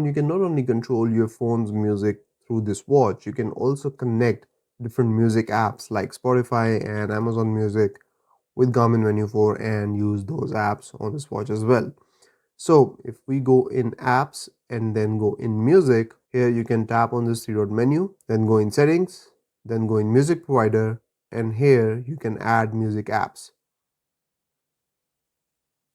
You can not only control your phone's music through this watch, you can also connect different music apps like Spotify and Amazon Music with Garmin Venu 4 and use those apps on this watch as well. So if we go in apps and then go in music, here you can tap on this three-dot menu, then go in settings, then go in music provider, and here you can add music apps.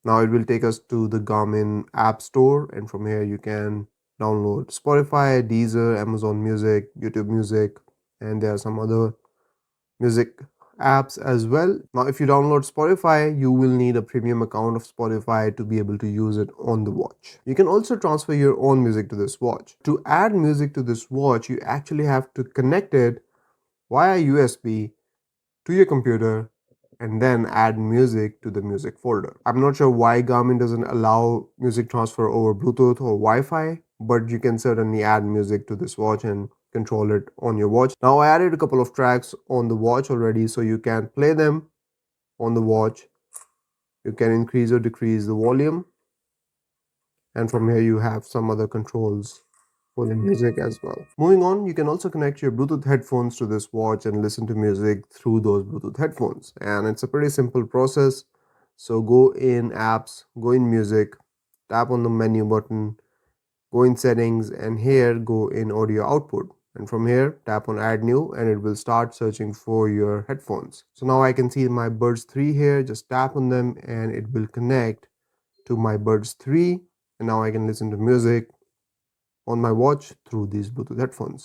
Now it will take us to the Garmin App Store, and from here you can download Spotify, Deezer, Amazon Music, YouTube Music, and there are some other music apps as well. Now if you download Spotify, you will need a premium account of Spotify to be able to use it on the watch. You can also transfer your own music to this watch. To add music to this watch, you actually have to connect it via USB to your computer and then add music to the music folder. I'm not sure why Garmin doesn't allow music transfer over Bluetooth or Wi-Fi, but you can certainly add music to this watch and control it on your watch. Now I added a couple of tracks on the watch already, so you can play them on the watch. You can increase or decrease the volume, and from here you have some other controls for the music as well. Moving on, you can also connect your Bluetooth headphones to this watch and listen to music through those Bluetooth headphones. And it's a pretty simple process. So go in apps, go in music, tap on the menu button, go in settings, and here go in audio output. And from here, tap on add new and it will start searching for your headphones. So now I can see my Buds 3 here, just tap on them and it will connect to my Buds 3. And now I can listen to music on my watch through these Bluetooth headphones.